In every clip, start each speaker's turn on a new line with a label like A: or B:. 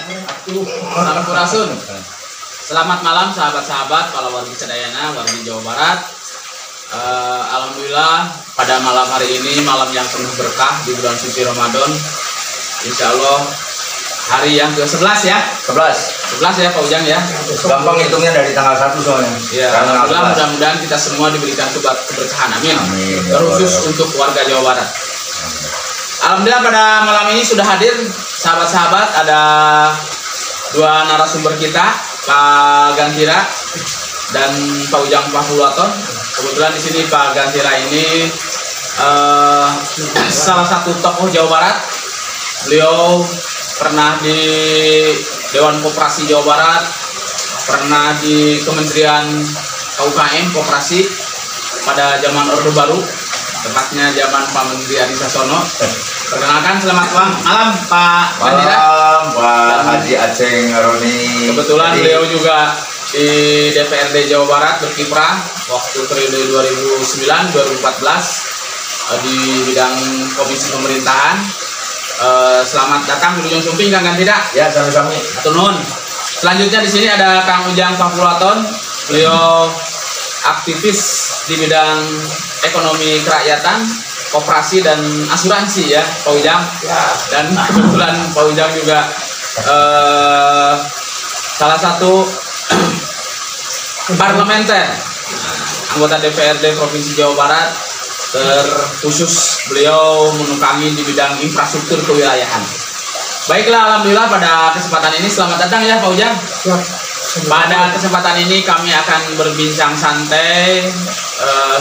A: Sampurasun. Selamat malam sahabat-sahabat para warga Sadayana, warga Jawa Barat. Alhamdulillah pada malam hari ini malam yang penuh berkah di bulan suci Ramadan. Insya Allah hari yang ke-11 ya. 11 ya Pak Ujang ya.
B: Gampang hitungnya dari tanggal 1 soalnya.
A: Ya, alhamdulillah mudah-mudahan kita semua diberikan keberkahan. Amin. Terkhusus untuk warga Jawa Barat. Alhamdulillah pada malam ini sudah hadir sahabat-sahabat, ada dua narasumber kita, Pak Gantira dan Pak Ujang Pahulaton. Kebetulan di sini Pak Gantira ini salah satu tokoh Jawa Barat. Beliau pernah di Dewan Koperasi Jawa Barat, pernah di Kementerian KUKM Koperasi pada zaman Orde Baru, tepatnya zaman Pak Menteri Adi Sasono. Perkenalkan, selamat malam Pak Gantira.
B: Malam Pak Haji Aceng Roni.
A: Kebetulan beliau juga di DPRD Jawa Barat berkiprah waktu periode 2009-2014 di bidang komisi pemerintahan. Selamat datang di Ujung Sumping, Kang Gantira.
B: Ya, sami-sami.
A: Atunun. Selanjutnya di sini ada Kang Ujang Pahulaton. Beliau aktivis di bidang ekonomi kerakyatan, koperasi dan asuransi ya, Pak Ujang.
B: Ya.
A: Dan kebetulan Pak Ujang juga salah satu parlementer, anggota DPRD Provinsi Jawa Barat. Terkhusus beliau menukangi di bidang infrastruktur kewilayahan. Baiklah, alhamdulillah pada kesempatan ini selamat datang ya Pak Ujang. Pada kesempatan ini kami akan berbincang santai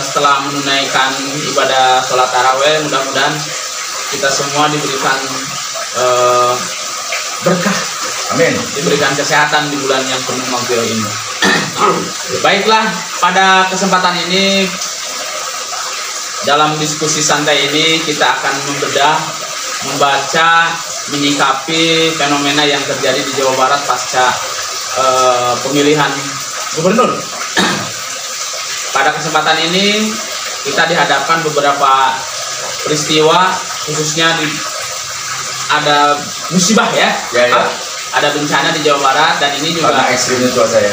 A: setelah menunaikan ibadah sholat taraweh. Mudah-mudahan kita semua diberikan berkah,
B: Amin.
A: diberikan kesehatan di bulan yang penuh maghfirah ini. Baiklah, pada kesempatan ini dalam diskusi santai ini kita akan membedah, membaca, menyikapi fenomena yang terjadi di Jawa Barat pasca pemilihan gubernur. Pada kesempatan ini kita dihadapkan beberapa peristiwa, khususnya ada musibah ya. Ada bencana di Jawa Barat, dan ini juga
B: karena ekstrimnya cuaca ya.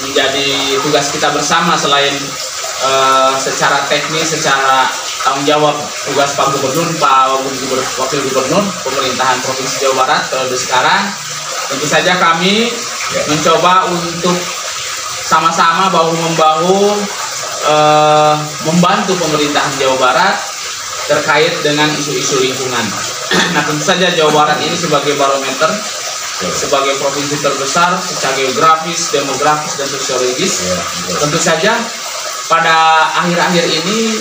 A: Menjadi tugas kita bersama selain secara teknis, secara tanggung jawab tugas Pak Gubernur, Pak Wakil Gubernur pemerintahan Provinsi Jawa Barat periode sekarang. Tentu saja kami mencoba untuk sama-sama bahu-membahu membantu pemerintahan Jawa Barat terkait dengan isu-isu lingkungan. Nah, tentu saja Jawa Barat ini sebagai barometer, sebagai provinsi terbesar secara geografis, demografis, dan sosiologis. Tentu saja pada akhir-akhir ini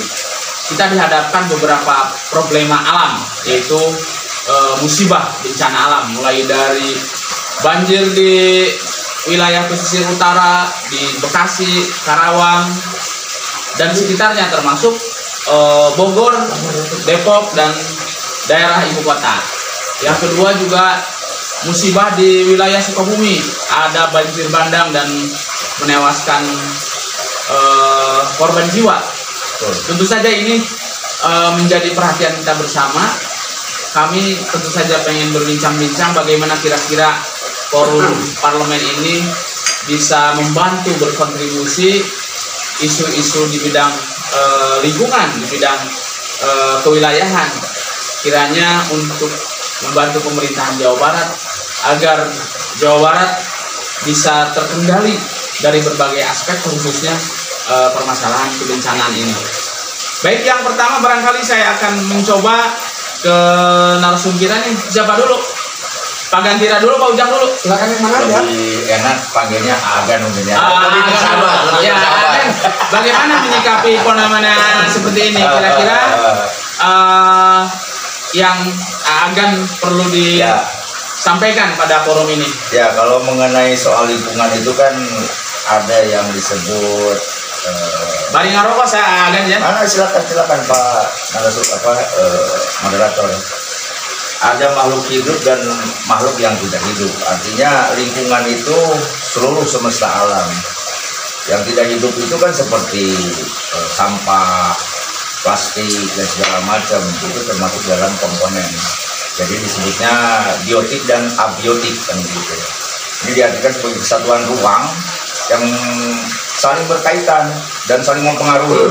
A: kita dihadapkan beberapa problema alam, yaitu musibah bencana alam, mulai dari banjir di wilayah pesisir utara, di Bekasi, Karawang, dan sekitarnya, termasuk Bogor, Depok, dan daerah ibu kota. Yang kedua juga musibah di wilayah Sukabumi, ada banjir bandang dan menewaskan korban jiwa. Tentu saja ini menjadi perhatian kita bersama. Kami tentu saja pengen berbincang-bincang bagaimana kira-kira forum parlemen ini bisa membantu berkontribusi isu-isu di bidang lingkungan, di bidang kewilayahan, kiranya untuk membantu pemerintahan Jawa Barat agar Jawa Barat bisa terkendali dari berbagai aspek, khususnya permasalahan kebencanaan ini. Baik, yang pertama barangkali saya akan mencoba ke narasumber kita nih. Siapa dulu? Pak Gantira dulu, Pak Ujang dulu.
C: Silakan yang mana ya?
B: Lebih enak panggilnya Agan umumnya.
A: Ya, Agan, bagaimana menyikapi fenomena seperti ini? Kira-kira yang Agan perlu disampaikan pada forum ini.
B: Ya, kalau mengenai soal lingkungan itu kan ada yang disebut
A: Bari ngarokok saya Agan ya.
B: silakan Pak moderator. Ada makhluk hidup dan makhluk yang tidak hidup. Artinya lingkungan itu seluruh semesta alam. Yang tidak hidup itu kan seperti sampah, plastik dan segala macam, itu termasuk dalam komponen. Jadi disebutnya biotik dan abiotik kan gitu. Ini diartikan sebagai kesatuan ruang yang saling berkaitan dan saling mempengaruhi.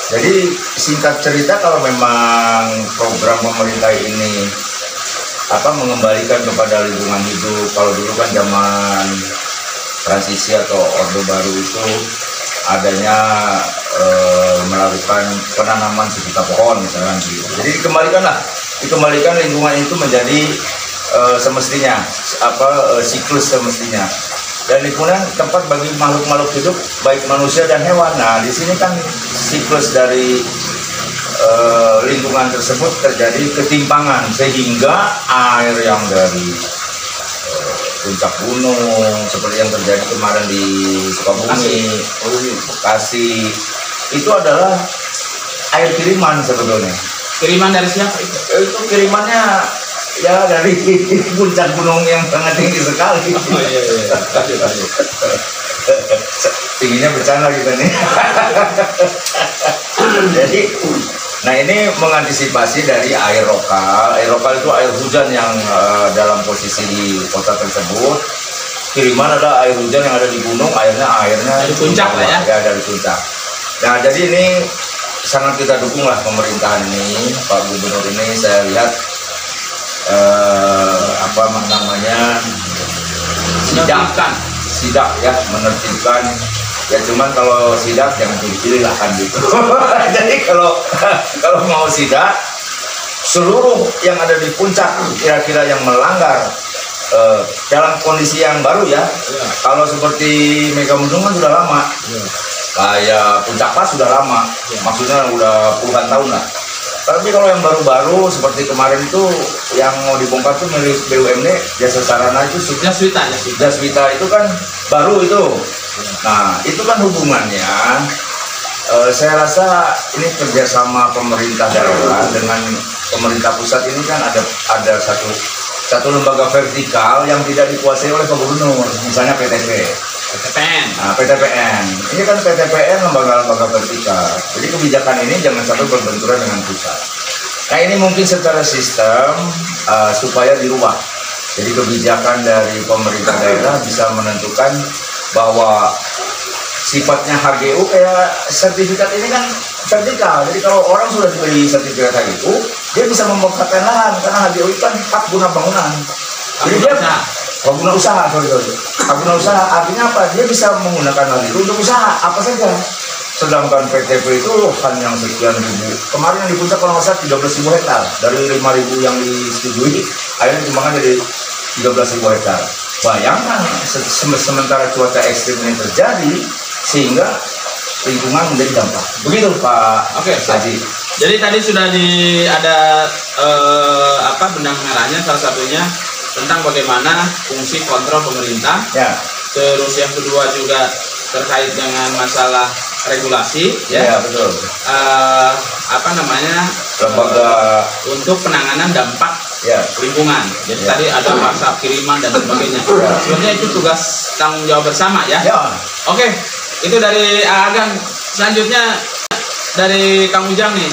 B: Jadi singkat cerita, kalau memang program pemerintah ini mengembalikan kepada lingkungan hidup, kalau dulu kan zaman transisi atau orde baru itu adanya melakukan penanaman sejuta pohon misalkan gitu. Jadi dikembalikan lingkungan itu menjadi semestinya siklus semestinya. Dan lingkungan tempat bagi makhluk-makhluk hidup baik manusia dan hewan. Nah, di sini kan siklus dari lingkungan tersebut terjadi ketimpangan sehingga air yang dari puncak gunung seperti yang terjadi kemarin di Sukabumi, Bekasi, itu adalah air kiriman sebetulnya.
A: Kiriman dari siapa itu?
B: Itu kirimannya ya dari puncak gunung yang sangat tinggi sekali.
A: Oh iya.
B: Tingginya bercanda kita nih. Jadi, nah ini mengantisipasi dari air lokal. Air lokal itu air hujan yang dalam posisi di kota tersebut. Kiriman ada air hujan yang ada di gunung, airnya
A: dari puncak lah ya.
B: Ya dari puncak. Nah jadi ini sangat kita dukung lah pemerintahan ini, Pak Gubernur ini. Saya lihat sidak ya, menertibkan ya, cuman kalau sidak jangan pilih-pilih lah kan gitu. Jadi kalau mau sidak, seluruh yang ada di puncak kira-kira yang melanggar dalam kondisi yang baru ya. Kalau seperti Megamendung kan sudah lama, kayak Puncak Pas sudah lama, maksudnya udah puluhan tahun lah. Tapi kalau yang baru-baru seperti kemarin itu yang mau dibongkar tuh milik BUMD Jasa Sarana itu Jaswita itu kan baru itu. Nah itu kan hubungannya saya rasa ini kerjasama pemerintah daerah dengan pemerintah pusat ini kan ada satu lembaga vertikal yang tidak dikuasai oleh Pak Gubernur, misalnya PTPN. Nah, PTPN ini kan PTPN lembaga-lembaga vertikal. Jadi kebijakan ini jangan sampai berbenturan dengan pusat. Nah ini mungkin secara sistem supaya dirubah. Jadi kebijakan dari pemerintah daerah bisa menentukan bahwa sifatnya HGU kayak sertifikat ini kan vertikal. Jadi kalau orang sudah diberi sertifikat HGU, dia bisa membongkarkan lahan karena HGU itu kan hak guna bangunan. Jadi dia hak guna usaha, hak guna usaha artinya apa? Dia bisa menggunakan hal itu untuk usaha apa saja. Sedangkan PTP itu kan yang sekian ribu. Kemarin yang di puncak kalau nggak salah 13.000 hektar dari 5.000 yang disetujui, akhirnya dikembangkan jadi 13.000 hektar. Bayangkan sementara cuaca ekstrim ini terjadi sehingga lingkungan menjadi dampak. Begitu Pak Haji.
A: Jadi tadi sudah ada benang merahnya, salah satunya tentang bagaimana fungsi kontrol pemerintah.
B: Ya.
A: Terus yang kedua juga terkait dengan masalah regulasi,
B: ya betul.
A: Lembaga untuk penanganan dampak lingkungan. Jadi tadi ada masa kiriman dan sebagainya. Sebenarnya itu tugas tanggung jawab bersama ya. Oke, itu dari Agan. Selanjutnya dari Kang Ujang nih,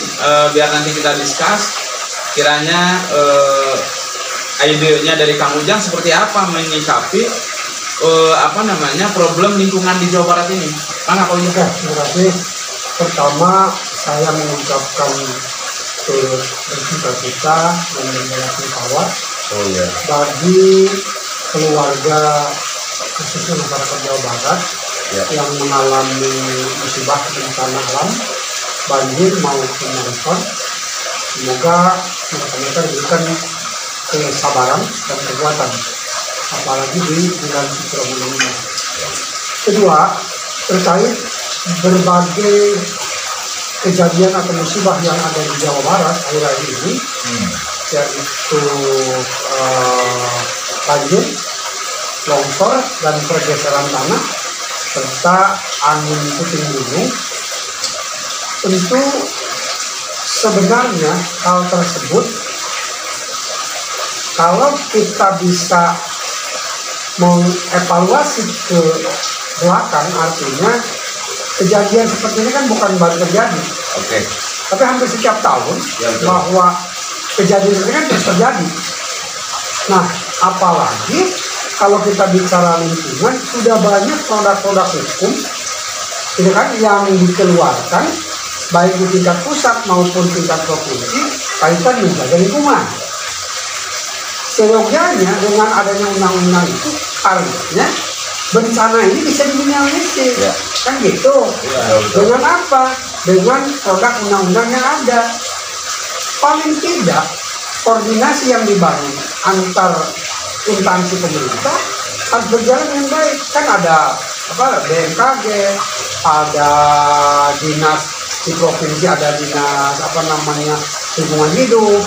A: biar nanti kita discuss. Kiranya idenya dari Kang Ujang seperti apa menyikapi problem lingkungan di Jawa Barat ini. Terima
C: kasih. Pertama saya mengucapkan berduka dan bersungkawa bagi keluarga khususnya masyarakat Jawa Barat yang mengalami musibah bencana alam, banjir maupun longsor. Semoga mereka diberikan kesabaran dan kekuatan, apalagi di bulan suci Ramadan ini. Kedua, terkait berbagai kejadian atau musibah yang ada di Jawa Barat akhir-akhir ini, yaitu banjir, longsor, dan pergeseran tanah, serta angin puting beliung. Tentu sebenarnya hal tersebut kalau kita bisa mengevaluasi ke belakang, artinya kejadian seperti ini kan bukan baru terjadi. Tapi hampir setiap tahun bahwa kejadian ini kan terus terjadi. Nah, apalagi kalau kita bicara lingkungan, sudah banyak produk-produk hukum itu kan yang dikeluarkan baik di tingkat pusat maupun tingkat provinsi kaitan menjaga lingkungan. Seyogyanya dengan adanya undang-undang itu harusnya bencana ini bisa diminimalisir, kan gitu. Dengan apa? Dengan produk undang-undang yang ada. Paling tidak koordinasi yang dibangun antar instansi pemerintah harus berjalan dengan baik. Kan ada BMKG, ada dinas di provinsi, ada dinas lingkungan hidup,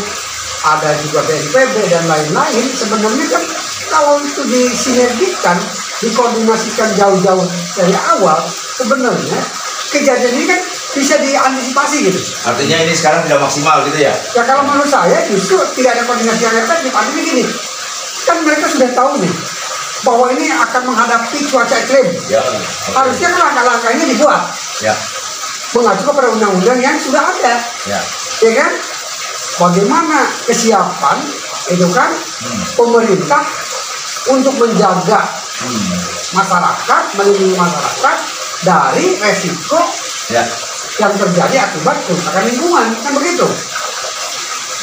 C: ada juga BNPB dan lain-lain. Sebenarnya kan kalau itu disinergikan, dikoordinasikan jauh-jauh dari awal, sebenarnya kejadian ini kan bisa diantisipasi gitu.
B: Artinya ini sekarang tidak maksimal gitu ya?
C: Ya kalau menurut saya justru tidak ada koordinasi yang efektif. Artinya gini, kan mereka sudah tahu nih bahwa ini akan menghadapi cuaca ekstrim.
B: Ya.
C: Harusnya kan langkah-langkah ini dibuat.
B: Ya.
C: Mengacu kepada undang-undang yang sudah ada.
B: Ya.
C: Ya kan? Bagaimana kesiapan itu kan pemerintah untuk menjaga masyarakat, melindungi masyarakat dari resiko yang terjadi akibat kerusakan lingkungan, kan begitu.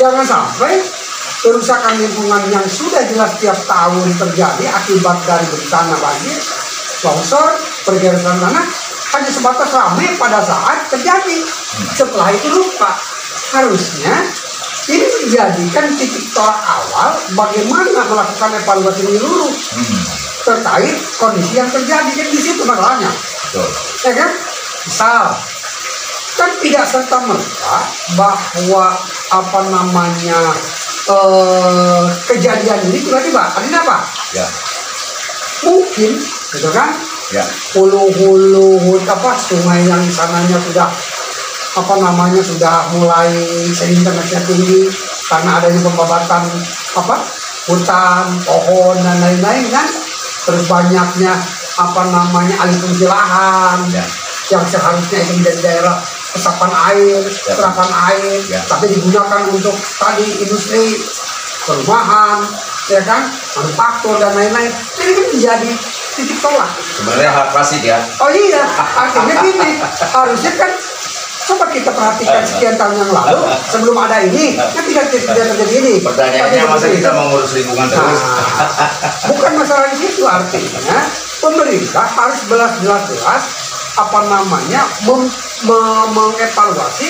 C: Jangan sampai kerusakan lingkungan yang sudah jelas tiap tahun terjadi akibat dari bencana banjir, longsor, pergerakan tanah hanya sebatas ramai pada saat terjadi. Setelah itu lupa. Harusnya ini menjadikan titik tolak awal bagaimana melakukan evaluasi menyeluruh terkait kondisi yang terjadi. Kan di situ masalahnya. Ya kan? Misal kan tidak serta-merta bahwa kejadian ini tiba-tiba artinya apa? Ya. Mungkin gitu kan? Ya. Hulu-hulu sungai yang sananya sudah sudah mulai sedimentasinya tinggi karena adanya pembabatan hutan, pohon dan lain-lain kan. Terus banyaknya alih fungsi lahan yang seharusnya itu menjadi daerah resapan air, serapan air, tapi digunakan untuk tadi industri, perumahan, ya kan, manufaktur dan lain-lain. Ini kan menjadi titik tolak.
B: Sebenarnya hal klasik ya.
C: Oh iya, artinya gini, harusnya kan coba kita perhatikan sekian tahun yang lalu sebelum ada ini, kan tidak terjadi ini.
B: Pertanyaannya masa kita mau ngurus lingkungan terus?
C: Bukan masalah di situ, artinya pemerintah harus jelas-jelas mengevaluasi,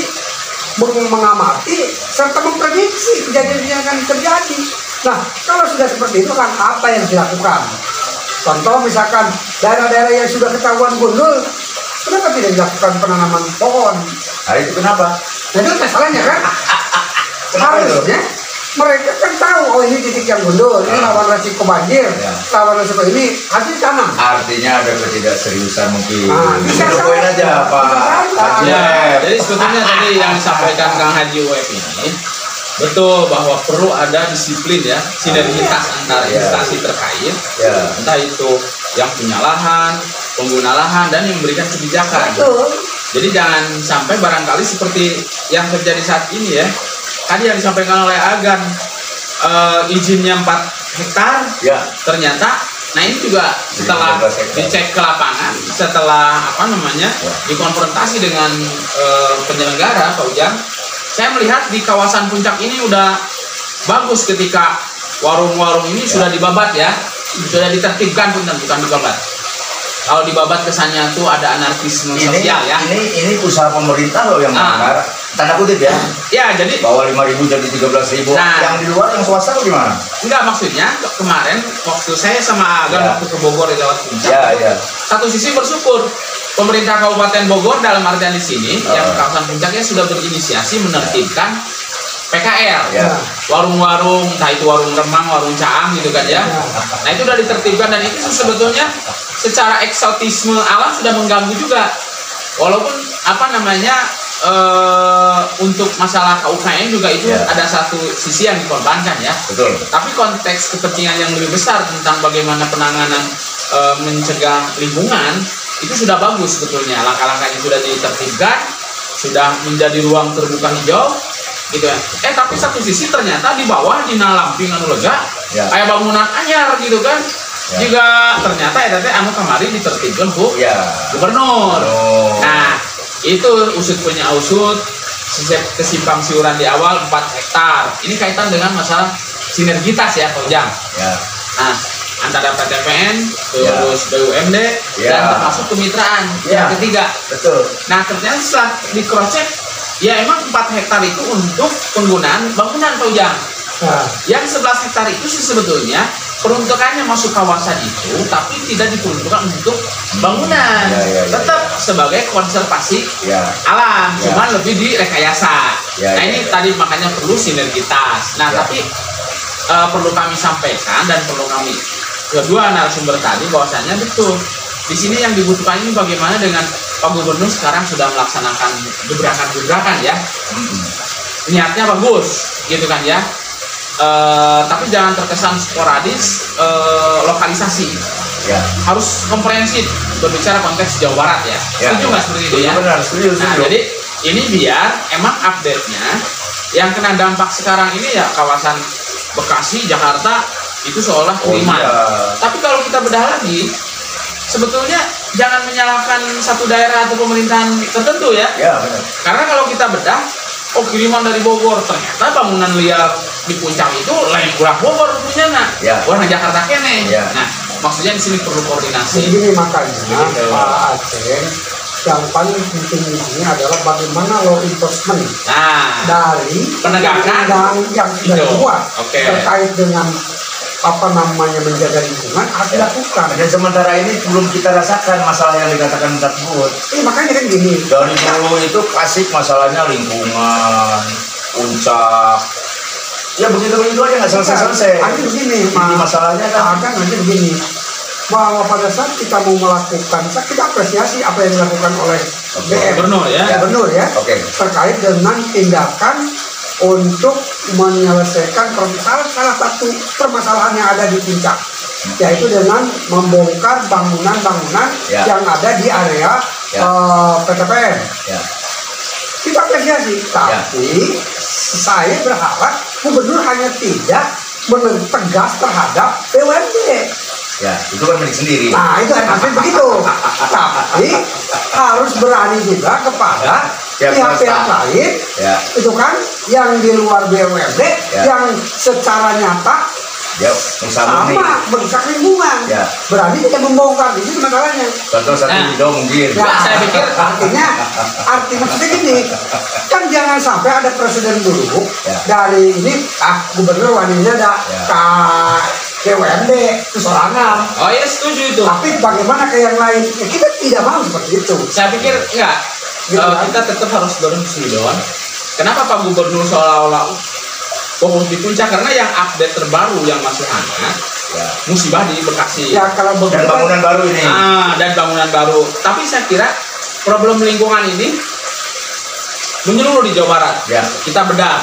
C: mengamati serta memprediksi kejadian yang akan terjadi. Nah, kalau sudah seperti itu, langkah apa yang dilakukan? Contoh misalkan daerah-daerah yang sudah ketahuan gundul, kenapa tidak dilakukan penanaman pohon?
B: Nah, itu kenapa?
C: Nah, itu masalahnya kan? Harusnya mereka kan tahu, oh ini titik yang gundul, ini rawan resiko banjir, rawan resiko ini, harus ditanam.
B: Artinya ada ketidakseriusan mungkin.
C: Bisa
B: poin aja Pak.
A: Ya, jadi sebetulnya tadi yang disampaikan Kang Haji Uep ini betul bahwa perlu ada disiplin ya, sinergitas antara instansi terkait, entah itu yang punya lahan, pengguna lahan, dan yang memberikan kebijakan.
C: Betul.
A: Jadi jangan sampai barangkali seperti yang terjadi saat ini ya, tadi yang disampaikan oleh Agan, izinnya 4 hektar, ternyata, nah ini juga setelah dicek ke lapangan, setelah dikonfrontasi dengan penyelenggara, Pak Ujang, saya melihat di kawasan puncak ini udah bagus ketika warung-warung ini sudah dibabat ya, sudah ditertibkan, bukan dibabat. Kalau dibabat kesannya tuh ada anarkisme sosial ya.
B: Ini usaha pemerintah loh yang melanggar. Tanda kutip ya.
A: Ya, jadi
B: bawa 5.000 jadi 13.000.
A: Nah,
B: yang di luar yang swasta gimana?
A: Enggak, maksudnya kemarin waktu saya sama Agan waktu ke Bogor di lewat puncak. Satu sisi bersyukur pemerintah Kabupaten Bogor dalam artian di sini yang kawasan puncaknya sudah berinisiasi menertibkan PKL, warung-warung, entah itu warung remang, warung caang gitu kan ya. Nah itu sudah ditertibkan dan itu sebetulnya secara eksotisme alam sudah mengganggu juga. Walaupun untuk masalah KUKM juga itu ada satu sisi yang dikorbankan ya. Betul. Tapi konteks kepentingan yang lebih besar tentang bagaimana penanganan mencegah lingkungan itu sudah bagus sebetulnya. Langkah-langkahnya sudah ditertibkan, sudah menjadi ruang terbuka hijau. gitu ya. Tapi satu sisi ternyata di bawah dina lamping anu lega
B: Ya.
A: kayak bangunan anyar gitu kan.
B: Ya.
A: Juga ternyata teh anu kemarin ditertibkan ku
B: Ya.
A: gubernur.
B: Oh.
A: Nah, itu usut punya usut kesimpang siuran di awal 4 hektar. Ini kaitan dengan masalah sinergitas ya, Tojang.
B: Ya.
A: Nah, antara PTPN, terus BUMD,
B: Ya.
A: dan termasuk kemitraan
B: Ya.
A: yang ketiga.
B: Betul.
A: Nah, ternyata setelah di cross check, ya emang 4 hektar itu untuk penggunaan bangunan Tojang.
C: Nah,
A: Yang 11 hektar itu sih sebetulnya peruntukannya masuk kawasan itu, tapi tidak diperuntukkan untuk bangunan.
B: Ya.
A: Tetap sebagai konservasi
B: Ya.
A: alam,
B: Ya.
A: cuman lebih direkayasa.
B: Ya,
A: Nah,
B: ya,
A: ini
B: ya.
A: tadi makanya perlu sinergitas. Nah,
B: Ya.
A: tapi perlu kami sampaikan dan perlu kami kedua narasumber tadi bahwasannya betul. Di sini yang dibutuhkan ini bagaimana dengan Pak Gubernur sekarang sudah melaksanakan gebrakan-gebrakan ya. Niatnya bagus, gitu kan ya. Tapi jangan terkesan sporadis, lokalisasi.
B: Ya.
A: Harus komprehensif berbicara konteks Jawa Barat ya.
B: Ya.
A: Setuju nggak seperti itu ya?
B: Benar, setuju.
A: Nah, jadi ini biar emang update-nya yang kena dampak sekarang ini ya kawasan Bekasi, Jakarta itu seolah kiriman.
B: iya.
A: Tapi kalau kita bedah lagi, sebetulnya jangan menyalahkan satu daerah atau pemerintahan tertentu ya.
B: Ya, benar.
A: Karena kalau kita bedah, kiriman dari Bogor, ternyata bangunan liar di puncak itu lain kurang Bogor punya
B: Ya.
A: warna Jakarta kene.
B: Ya.
A: Nah, maksudnya di sini perlu koordinasi.
C: begini makanya
A: Begitu.
C: Pak Aceh, yang paling penting di sini adalah bagaimana law enforcement
A: Nah,
C: dari
A: penegakan
C: undang yang sudah
A: itu.
C: dibuat
A: Oke.
C: terkait dengan apa namanya menjaga lingkungan harus dilakukan.
B: Dan sementara ini belum kita rasakan masalah yang dikatakan tersebut.
C: Makanya kan gini.
B: Dari dulu itu klasik masalahnya lingkungan, puncak. Ya begitu-begitu aja nggak selesai-selesai.
C: Nanti begini,
B: Inti masalahnya kan
C: nanti begini, bahwa pada saat kita mau melakukan, kita apresiasi apa yang dilakukan oleh BM,
A: Gubernur ya.
C: Gubernur ya,
B: Oke.
C: terkait dengan tindakan untuk menyelesaikan salah satu permasalahan yang ada di puncak, yaitu dengan membongkar bangunan-bangunan
B: Ya.
C: yang ada di area
B: Ya.
C: PTPN.
B: Ya.
C: Kita apresiasi, tapi saya berharap gubernur hanya tidak tegas terhadap BUMD.
B: Ya, itu kan milik sendiri.
C: Nah, itu harusnya begitu. Tapi harus berani juga kepada pihak-pihak lain,
B: Ya.
C: itu kan yang di luar BUMD,
B: Ya.
C: yang secara nyata
B: Ya,
C: sama merusak lingkungan.
B: Ya.
C: Berani tidak membongkar, itu masalahnya.
B: Contoh satu
A: Nah.
B: video mungkin.
A: Ya, saya pikir
C: artinya maksudnya gini, kan jangan sampai ada presiden buruk
B: Ya.
C: dari ini gubernur waninya ada BUMD kesorangan,
A: Oh ya, setuju itu.
C: tapi bagaimana ke yang lain? Ya, kita tidak mau seperti itu.
A: Saya pikir enggak.
C: Gitu kan?
A: Kita tetap harus berhusnuzon. Kenapa Pak Gubernur seolah-olah fokus di puncak? Karena yang update terbaru yang masuk hangat
B: Ya.
A: musibah di Bekasi.
C: Ya kalau
B: Dan
C: begitu,
B: bangunan baru ini.
A: Dan bangunan baru. Tapi saya kira problem lingkungan ini menyeluruh di Jawa Barat.
B: Ya.
A: Kita bedah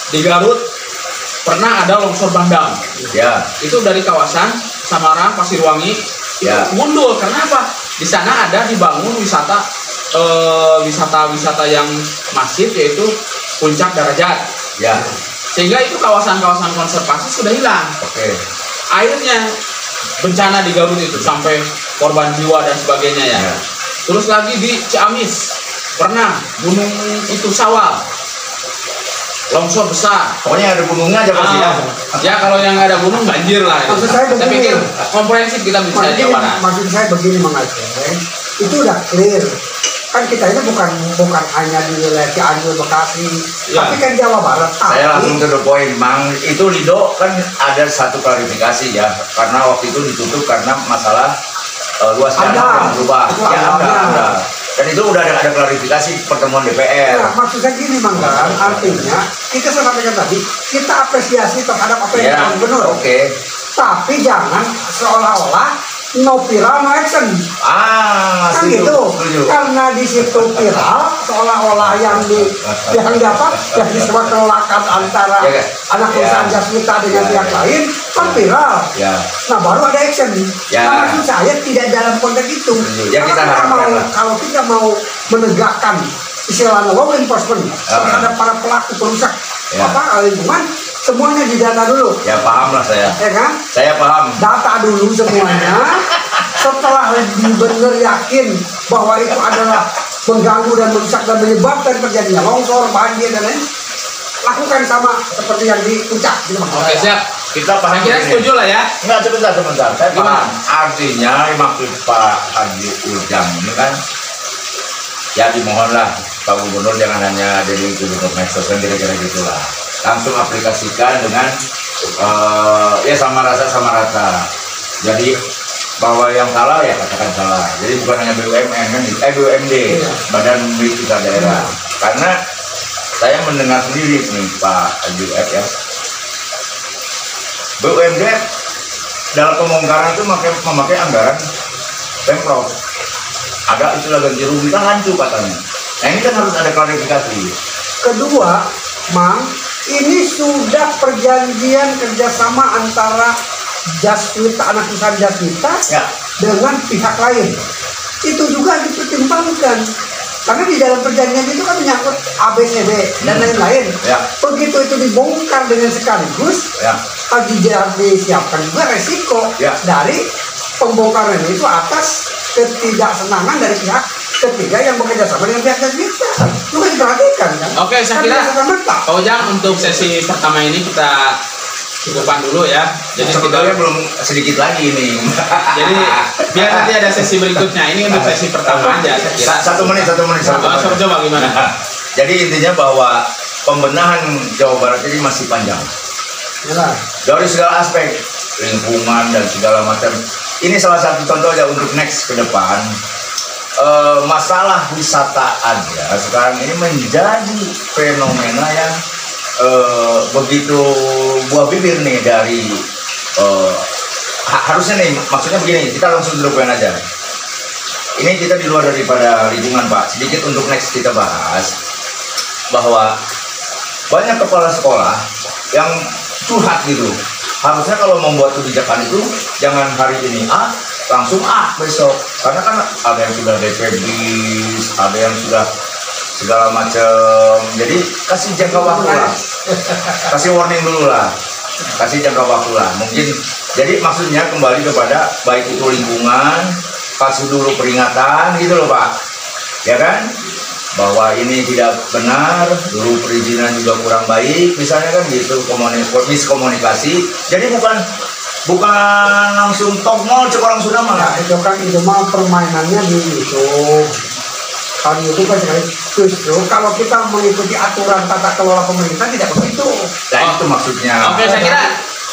A: di Garut pernah ada longsor bandang.
B: Ya.
A: Itu dari kawasan Samarang, Pasirwangi
B: Ya.
A: itu mundur. Karena apa? Di sana ada dibangun wisata yang masif, yaitu Puncak Darajat.
B: Ya.
A: Sehingga itu kawasan-kawasan konservasi sudah hilang.
B: Oke.
A: Akhirnya bencana di Garut itu sampai korban jiwa dan sebagainya ya.
B: Ya.
A: Terus lagi di Ciamis pernah gunung itu Sawal longsor besar.
B: Pokoknya ada gunungnya aja pasti ya.
A: Ya kalau yang nggak ada gunung banjir lah.
C: Maksud saya begini.
A: pikir komprehensif kita bisa Jawa Barat.
C: maksud saya begini Mang Aceh, itu udah clear. Kan kita ini bukan hanya di wilayah Cianjur, Bekasi,
A: Ya.
C: tapi kan Jawa Barat.
B: Saya langsung to the point, Mang. Itu Lido kan ada satu klarifikasi ya, karena waktu itu ditutup karena masalah luas
C: Ada.
B: tanah yang berubah.
C: Itu
B: Ya,
C: ada.
B: ada. Dan itu udah ada klarifikasi pertemuan DPR.
C: Nah, maksud saya gini Mang Garan, artinya kita sampaikan tadi, kita apresiasi terhadap apa yang
B: Ya,
C: dilakukan gubernur.
B: oke.
C: Tapi jangan seolah-olah no viral no action.
B: Ah,
C: Kan
B: setuju,
C: gitu.
B: setuju.
C: Karena di situ viral seolah-olah yang disebut kelelakan antara
B: Ya,
C: anak perusahaan
B: ya.
C: Jasmita dengan
B: Ya,
C: pihak
B: ya.
C: lain kan viral.
B: Ya.
C: Nah baru ada action.
B: Ya.
C: Nah, maksud saya tidak dalam konteks itu.
B: Ya, kita harapkan.
C: Kalau kita mau menegakkan istilahnya law enforcement terhadap para pelaku perusak
B: Ya.
C: Lingkungan semuanya didata dulu.
B: Ya paham lah saya.
C: Ya kan?
B: Saya paham.
C: Data dulu semuanya. Setelah benar yakin bahwa itu adalah mengganggu dan merusak dan menyebabkan terjadinya longsor, banjir dan lain, lakukan sama seperti yang di puncak. Gitu.
A: Oke, siap.
B: Kita paham.
A: Kira setuju lah ya.
B: Enggak, sebentar. Saya
A: Gimana?
B: paham. Artinya maksud Pak Haji Ujang ini kan, ya dimohonlah Pak Gubernur jangan hanya jadi gubernur medsos kan, kira-kira gitulah. Langsung aplikasikan dengan ya sama rata. Jadi bahwa yang salah ya katakan salah. Jadi bukan hanya BUMN kan, BUMD, Badan Milik Usaha Daerah. Karena saya mendengar sendiri nih Pak Haji ya, BUMD dalam pembongkaran itu memakai anggaran Pemprov. Ada istilah ganti rugi kan hancur katanya. Nah ini kan harus ada klarifikasi.
C: Kedua, Mang, ini sudah perjanjian kerjasama antara Jaswita, anak perusahaan Jaswita
B: Ya.
C: dengan pihak lain. Itu juga dipertimbangkan. Karena di dalam perjanjian itu kan menyangkut ABCD dan lain-lain.
B: Ya.
C: Begitu itu dibongkar dengan sekaligus,
B: Ya.
C: harus disiapkan juga resiko
B: Ya.
C: dari pembongkaran itu atas ketidaksenangan dari pihak ketiga yang bekerja sama dengan pihak Jaswita. Itu kan diperhatikan kan?
A: Oke, saya
C: Kan
A: kira
C: serta-merta.
A: Pak Ujang untuk sesi pertama ini kita cukupkan dulu ya. Jadi
B: Sebetulnya
A: kita
B: belum sedikit lagi ini.
A: jadi biar nanti ada sesi berikutnya. Ini untuk sesi pertama aja saya kira.
B: Satu menit.
A: Coba gimana?
B: Jadi intinya bahwa pembenahan Jawa Barat ini masih panjang.
C: Yalah.
B: Dari segala aspek, lingkungan dan segala macam. Ini salah satu contoh aja untuk next ke depan. Masalah wisata aja sekarang ini menjadi fenomena yang begitu buah bibir nih dari harusnya nih, maksudnya begini, kita langsung duduk aja. Ini kita di luar daripada lingkungan Pak, sedikit untuk next kita bahas bahwa banyak kepala sekolah yang curhat gitu. Harusnya kalau membuat kebijakan itu jangan hari ini A, langsung A besok. Karena kan ada yang sudah DP bis, ada yang sudah segala macam. Jadi kasih jangka waktu lah, kasih warning dulu lah, kasih jangka waktu lah. Mungkin jadi maksudnya kembali kepada baik itu lingkungan, kasih dulu peringatan gitu loh Pak, ya kan? Bahwa ini tidak benar, dulu perizinan juga kurang baik, misalnya kan gitu, miskomunikasi. Jadi bukan langsung top mall cek orang sudah
C: Ya,
B: malah.
C: itu kan itu mah permainannya di itu. Kalau itu kan justru kalau kita mengikuti aturan tata kelola pemerintah tidak begitu.
B: Nah itu maksudnya.
A: Oke, saya kira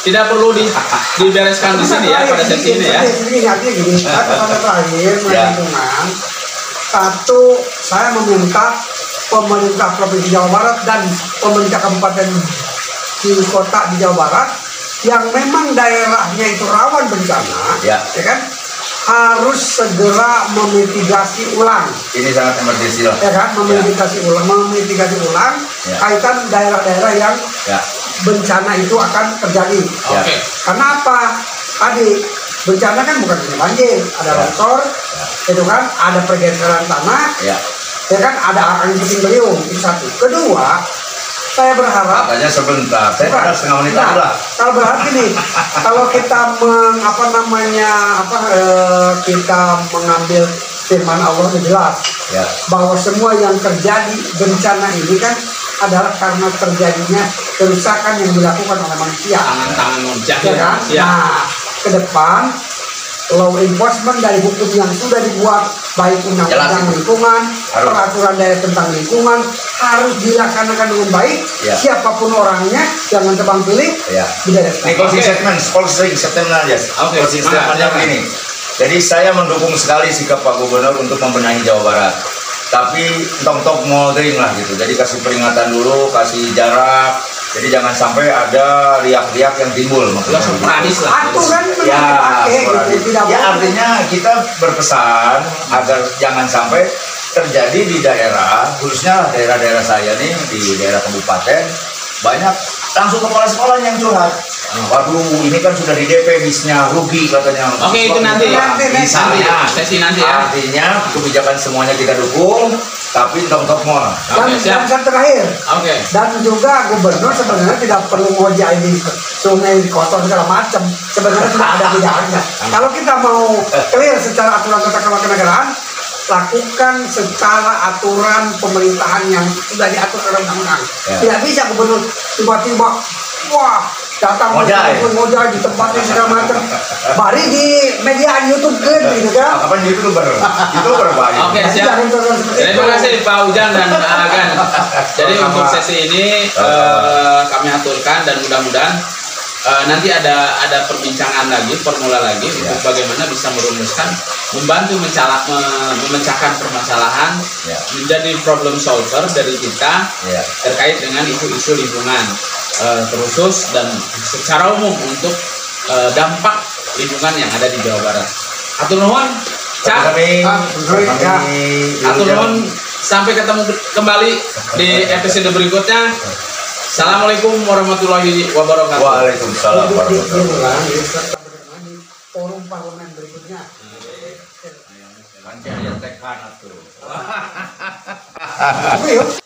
A: tidak perlu dibereskan di sini ya pada sesi ini ya.
C: Jadi artinya gini, kata terakhir
B: Ya.
C: lingkungan. Satu, saya meminta pemerintah Provinsi Jawa Barat dan pemerintah kabupaten di kota di Jawa Barat yang memang daerahnya itu rawan bencana,
B: Ya.
C: kan, harus segera memitigasi ulang,
B: Ini sangat emergensi lah.
C: ya kan, memitigasi ulang
B: Ya.
C: kaitan daerah-daerah yang
B: Ya.
C: bencana itu akan terjadi.
B: Ya.
A: Oke.
C: Karena apa? Tadi bencana kan bukan hanya banjir, ada
B: Ya.
C: longsor, itu kan, ada pergeseran tanah,
B: Ya.
C: ya kan, ada angin puting beliung, itu satu. Kedua, saya berharap
B: Katanya sebentar. Saya pada setengah menit lagi lah.
C: kalau berharap ini, kalau kita kita mengambil firman Allah itu jelas
B: Ya.
C: bahwa semua yang terjadi bencana ini kan adalah karena terjadinya kerusakan yang dilakukan oleh manusia.
A: Tangan-tangan
C: Ya
A: menjahit.
C: kan?
A: Ya.
C: Nah, ke depan law enforcement dari hukum yang sudah dibuat, baik
B: Jelas
C: undang-undang
B: itu.
C: lingkungan,
B: Harus.
C: peraturan daerah tentang lingkungan harus dilaksanakan dengan baik.
B: Ya.
C: Siapapun orangnya, jangan tebang pilih,
B: Ya.
C: dibereskan.
B: Ini closing statement aja.
A: Oke,
B: Closing
A: semangat,
B: statementnya
A: silakan.
B: begini. Jadi saya mendukung sekali sikap Pak Gubernur untuk membenahi Jawa Barat. Tapi tok-tok moldering lah gitu. Jadi kasih peringatan dulu, kasih jarak. Jadi jangan sampai ada riak-riak yang timbul.
A: Ya,
B: maksudnya begitu.
A: sporadis lah.
C: Aturan memang
B: Ya,
C: dipakai,
B: sporadis.
C: gitu. Tidak
B: Ya
C: boleh.
B: artinya kita berpesan agar jangan sampai terjadi di daerah, khususnya daerah-daerah saya nih di daerah kabupaten, banyak langsung kepala sekolah yang curhat. Waduh, ini kan sudah di DP bisnya rugi katanya.
A: Oke, itu nanti ya.
C: Nanti,
A: Nanti ya, sesi nanti ya.
B: Artinya kebijakan semuanya kita dukung, tapi top semua.
C: Dan
A: siap.
C: yang terakhir,
A: Oke.
C: dan juga gubernur sebenarnya tidak perlu ngojek di sungai kotor segala macam. Sebenarnya sudah ada bidangnya. Kalau kita mau clear secara aturan tata kelola kenegaraan, lakukan secara aturan pemerintahan yang sudah diatur dalam undang-undang.
B: Ya.
C: Tidak bisa gubernur tiba-tiba, wah datang ngojek di tempatnya segala macam. Mari di media YouTube gitu kan.
B: Kapan YouTuber? YouTuber banyak.
A: Oke, siap. Terima kasih Pak Ujang dan Pak Agan. Jadi untuk sesi ini kami aturkan dan mudah-mudahan nanti ada perbincangan lagi, formula lagi untuk bagaimana bisa merumuskan, membantu memecahkan permasalahan, menjadi problem solver dari kita terkait dengan isu-isu lingkungan terkhusus dan secara umum untuk dampak lingkungan yang ada di Jawa Barat. Atur nuhun, Cak. Atur nuhun, sampai ketemu kembali di episode berikutnya. Assalamualaikum warahmatullahi wabarakatuh.
B: Waalaikumsalam warahmatullahi wabarakatuh.
C: Forum parlemen berikutnya.
B: Nanti ada tekan tuh.
C: Yuk.